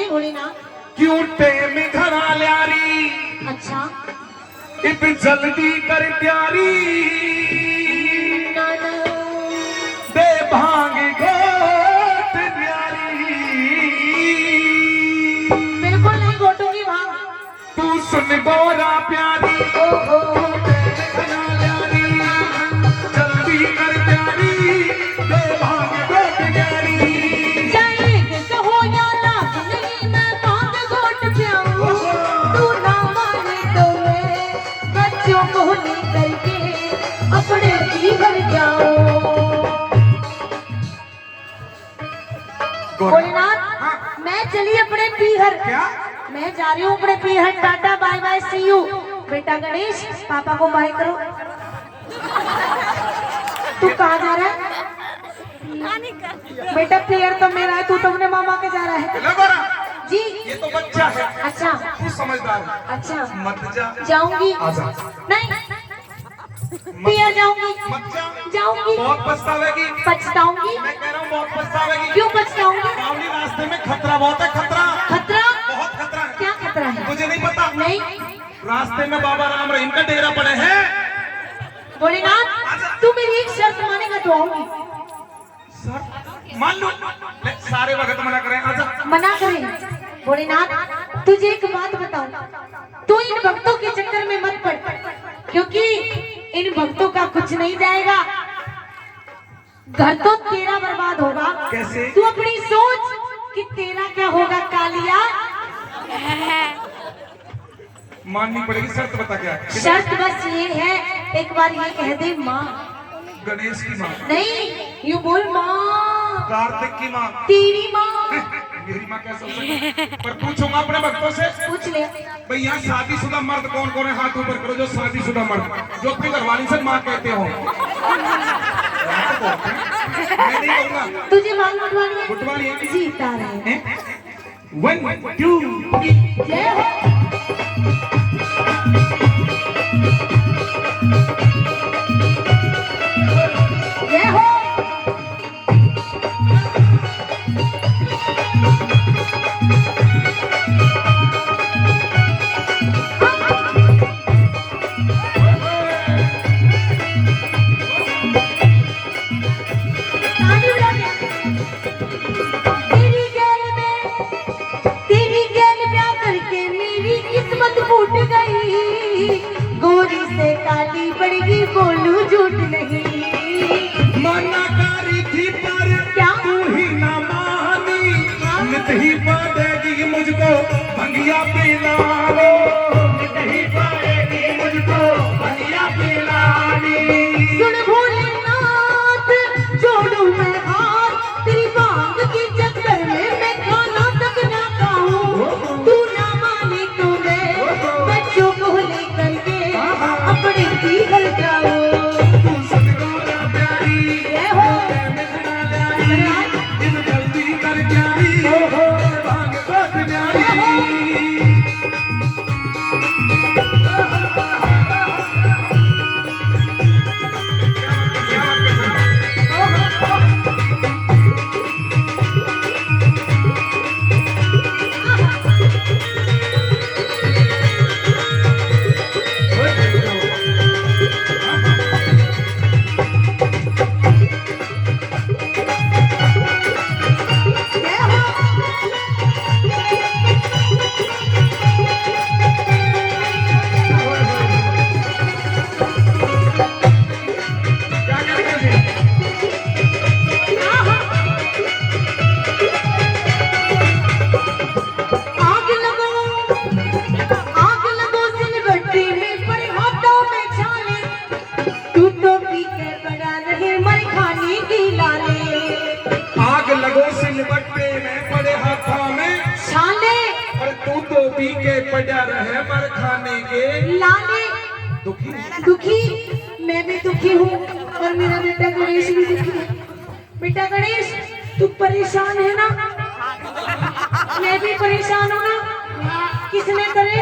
कैसे भोलेनाथ? क्यों टेम घरा ल्यारी अच्छा इत जल्दी कर प्यारी दे भांग घोट न्यारी। बिल्कुल नहीं घोटूंगी भांग। तू सुन गोरा प्यारी ओहो घरा ल्यारी जल्दी कर प्यारी दे भांग घोट न्यारी। जाएंगे कहो या लाख नहीं मैं भांग घोट जाऊं। तू ना माने तो मैं बच्चों को लेकर के अपने जी भर जाऊं। भोलेनाथ मैं चली अपने पीहर। क्या? मैं जा रही हूँ अपने पीहर। Tata bye bye see you. बेटा गणेश पापा को बाय करो। तू कहाँ जा रहा है? बेटा पीहर तो मेरा है, तू तो अपने मामा के जा रहा है। ले गोरा, जी ये तो बच्चा है, अच्छा तू समझदार है। अच्छा मत जा, जाऊंगी आजा। नहीं पिया जाऊंगी मत जा, जाऊंगी बहुत पछतावेगी। पछताऊंगी। मैं कह रहा हूँ बहुत पछतावेगी। क्यों पछताऊंगी? बावली रास्ते में खतरा बहुत है, खतरा खतरा? बहुत खतरा है। क्या खतरा है? मुझे नहीं पता। नहीं रास्ते में बाबा राम रहीम का डेरा पड़े हैं। भोलेनाथ तू मेरी एक शर्त मानेगा तो आऊंगी। सर मान लो, ले, सारे वक्त मना करें, आजा। मना करें? भोलेनाथ तुझे एक बात बताऊं, तू इन भक्तों के चक्कर में मत पड़, क्योंकि इन भक्तों का कुछ नहीं जाएगा। घर तो तेरा बर्बाद होगा। कैसे? तू अपनी सोच कि तेरा क्या होगा कालिया। माननी पड़ेगी। शर्त बता क्या है? शर्त बस ये है, एक बार ये कह दे माँ। गणेश की माँ, नहीं यू बोल माँ। कार्तिक की माँ, तेरी माँ। मेरी माँ कैसे हो सकती? पर पूछूंगा अपने भक्तों से। पूछ ले। भाई यहाँ शादीशुदा मर्द कौन कौन है? हाथ ऊपर करो जो शादीशुदा मर्द, जो अपनी घरवाली से माँ कहते हो। मैं नहीं कहूँगा। तुझे माँ गुटवानी है? गुटवानी है। जीता रहे। 1 2 3 जय हो। जय हो। तेरी गैल ब्याह करके मेरी किस्मत फूट गई। गोरी से काली पड़ेगी बोलू झूठ नहीं। मना करी थी पर क्या? तू ही ना मानी। नित ही पड़ेगी मुझको भंगिया पिलाओ, नित ही पड़ेगी मुझको भंगिया पिलानी। सुन भोलेनाथ जोड़ू मैं हाथ, तेरी मांग के चक्कर में मैं खाना तक ना खाऊं। तू ना माने तो मैं बच्चों को लेकर के अपने जी घर जाऊं। तू सुन गोरा प्यारी, जय हो। मैं घरा ल्यारी, इन जल्दी कर प्यारी, भांग घोट न्यारी। आग लगो सिलबट्टी में पड़े हाथों में छाले। तू तो पी के बड़ा रहे मर खाने की लाले। आग लगो सिलबट्टे में पड़े हाथों में छाले और तू तो पी के पड़ा रहे मर खाने के लाले। दुखी। दुखी मैं भी दुखी हूँ और मेरा बेटा गणेश भी दुखी है। बेटा गणेश तू परेशान है ना? मैं भी परेशान हूँ ना। किसने करे?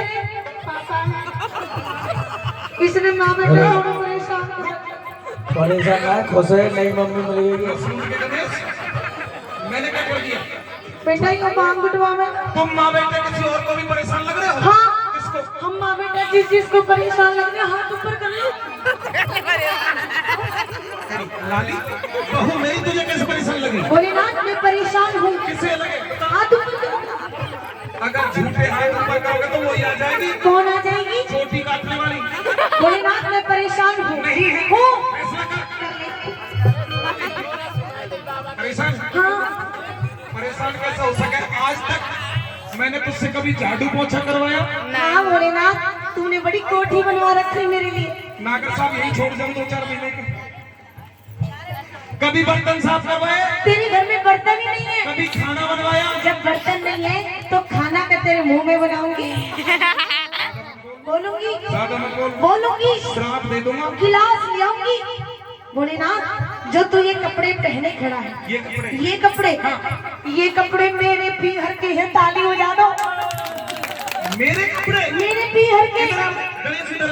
किसने माँ बेटा दोनों परेशान हो? परेशान ना खुश है, नई मम्मी मिल गई। मैंने क्या कर दिया? बेटा ये मांग गुटवा में तुम माँ बेटे किसी और को भी परेशान लग रहे हो? हाँ किसको? हम माँ बेटा जिस जिसको परेशान लग रहे हैं हाथ ऊपर कर लो। लाली बहू मेरी तुझे कैसे परेशान लगी? भोलेनाथ मैं परेशान हूँ। किससे लगे? हाथ ऊपर करो। अगर झूठे हाथ ऊपर करोगे तो वो ही आ जाएगी, कौन आ जाएगी? छोटी काटने वाली। भोलेनाथ मैं परेशान हूँ। नहीं है। हूँ। फैसला कर। परेशान? हाँ परेशान कैसा हो सके? आज तक मैंने तुझसे कभी झाड़ू पोछा करवाया? हाँ भोलेनाथ तुमने बड़ी कोठी बनवा रखी मेरे लिए। नागर साहब यही छोड़ जाऊं 2-4 महीने के। कभी बर्तन साफ करवाए? तेरे घर में बर्तन ही नहीं है। कभी खाना बनवाया? जब बर्तन नहीं है तो खाना का तेरे मुंह में बनाऊंगी। बोलूंगी ज्यादा मत बोल, बोलूंगी श्राप दे दूंगा। गिलास ले आऊंगी। भोलेनाथ जो तू ये कपड़े पहने खड़ा है, ये कपड़े ये कपड़े मेरे पीहर के हैं। ताली हो जा दो। मेरे कपड़े? मेरे पीहर के। इधर आ, गणेश इधर आ।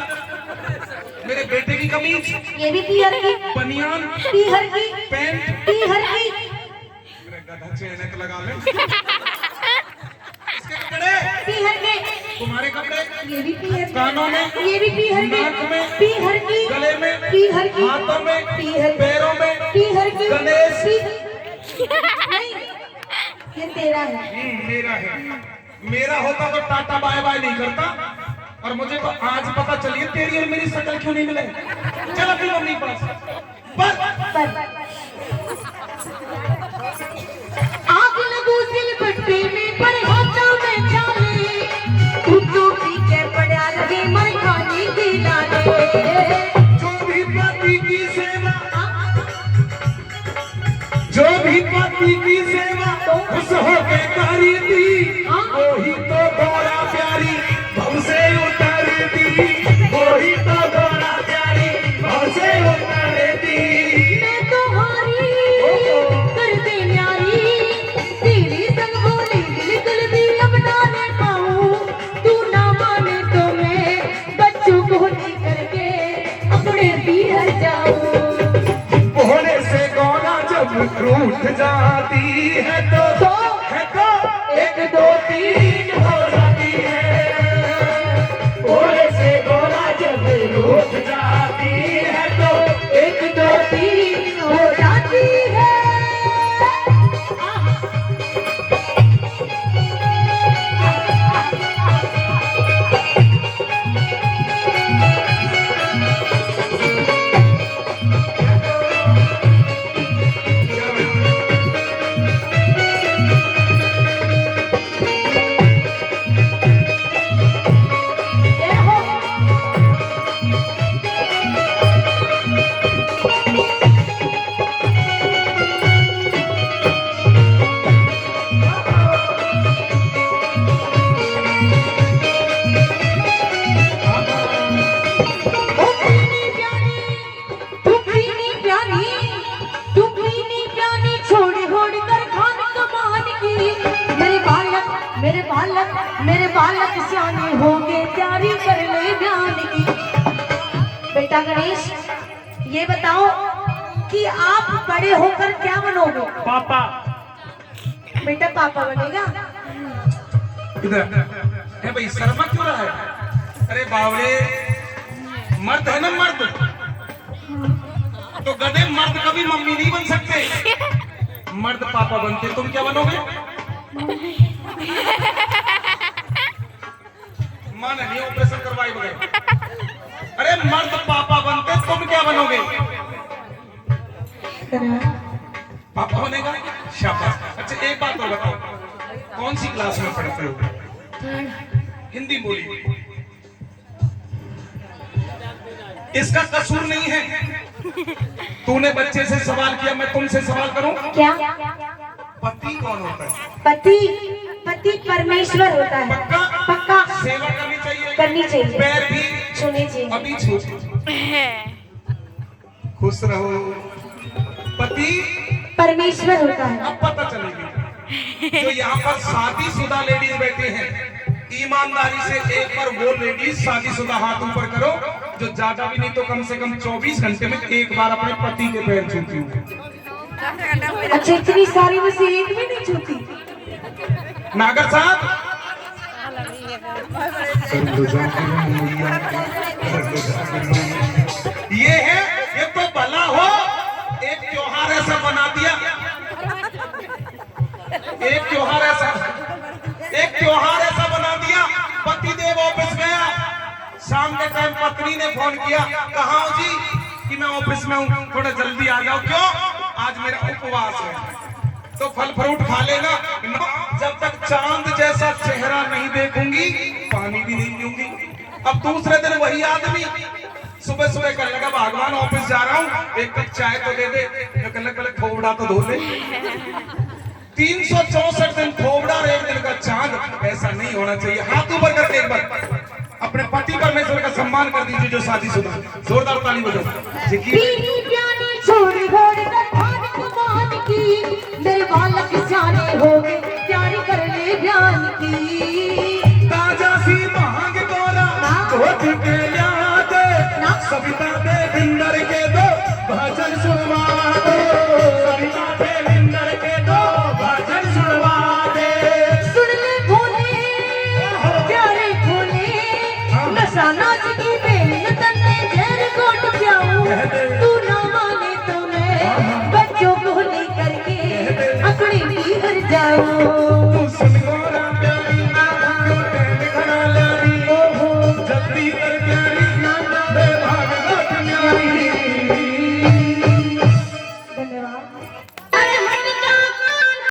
मेरे बेटे की कमीज, ये भी पीहर की। बनियान, पीहर की। पैंट, पीहर की। मेरे गधा चेहरे को लगा ले। इसके कपड़े पीहर के। तुम्हारे कपड़े ये भी पीहर की। कानों में, ये भी पीहर की। नाक में, पीहर की। गले में, पीहर की। हाथों में, पीहर की। पैरों में, पीहर की। गणेश। नहीं ये तेरा है। मेरा है। मेरा होता तो टाटा बाय बाय नहीं करता। और मुझे तो आज पता चली है तेरी और मेरी शक्ल क्यों नहीं मिले। चल अपनी मम्मी के पास। पर आग लगू दिल भट्टी में पर हाथा में चाले। तू तो पीछे पड़ा लगे मर खाने की लाले। जो भी पति की सेवा, जो भी पति की सेवा खुश होके करी थी, वही तो बड़ा प्यारी भव से उतर दी। वही तो बड़ा प्यारी भव से उतर दी। मैं तो हारी कर दे न्यारी। तेरी संग बोली बिल्कुल भी अब ना ले पाऊं। तू ना माने तो मैं बच्चों को नहीं करके अपने पीहर जाऊं। भोले से गौना जब रूठ जाती है तो एक दो तीन हो जाती है। भोले से गौना जब रूठ जाती है तो एक दो तीन हो जाती है। ये हो मेरे बालक सियाने होंगे तैयारी कर ले ज्ञान की। बेटा गणेश ये बताओ कि आप बड़े होकर क्या बनोगे? पापा। बेटा पापा बनेगा। इधर है भाई, शर्मा क्यों रहा है? अरे बावले, मर्द है ना मर्द, तो गधे मर्द कभी मम्मी नहीं बन सकते। मर्द पापा बनते। तुम क्या बनोगे? मां नहीं ऑपरेशन करवाई बगैर। अरे मर्द पापा बनते, तुम क्या बनोगे? पापा बनेगा। शाबाश। अच्छा एक बात और बताओ, कौन सी क्लास में पढ़ते हो? हिंदी बोली। इसका कसूर नहीं है। तूने बच्चे से सवाल किया, मैं तुमसे सवाल करूं? क्या? पति कौन होता है? पति परमेश्वर होता है। पक्का? पक्का। सेवा करनी करनी चाहिए। पैर भी छूने चाहिए। अभी छू। खुश रहो। पति परमेश्वर होता है। अब पता चलेगी। जो यहाँ पर शादीशुदा लेडीज बैठे हैं, ईमानदारी से एक बार वो लेडीज शादीशुदा हाथ ऊपर करो जो ज्यादा भी नहीं तो कम से कम 24 घंटे में एक बार अपने पति के पैर छूती हूँ। अच्छा इतनी सारी में से एक भी नहीं छूती? नागर साहब, ये है, ये तो भला हो एक त्योहार ऐसा बना दिया, एक त्योहार ऐसा बना दिया। पतिदेव ऑफिस गया, शाम के टाइम पत्नी ने फोन किया, कहाँ हो जी? कि मैं ऑफिस में हूँ, थोड़ा जल्दी आ जाओ। क्यों? आज मेरा उपवास है। तो फल फ्रूट खा लेना, जब तक चांद जैसा चेहरा नहीं देखूंगी पानी भी नहीं पीऊंगी। अब दूसरे दिन वही आदमी सुबह सुबह कर लगा, भगवान ऑफिस जा रहा हूँ, एक कप चाय तो दे दे, कल खोबड़ा तो धो ले। 364 दिन खोबड़ा और एक दिन का चांद, ऐसा नहीं होना चाहिए। हाथ ऊपर करके एक बार अपने पति परमेश्वर का सम्मान कर दीजिए जो शादीशुदा। जोरदार ताली बजाओ। पीनी प्यानी छोड़ घोड़ खान कुमान की, मेरे बालक जाने हो गए प्यारी कर ले जान की। ताजा सी मांग गोरा कोट के याद, सविता दे बिंदर के दो भजन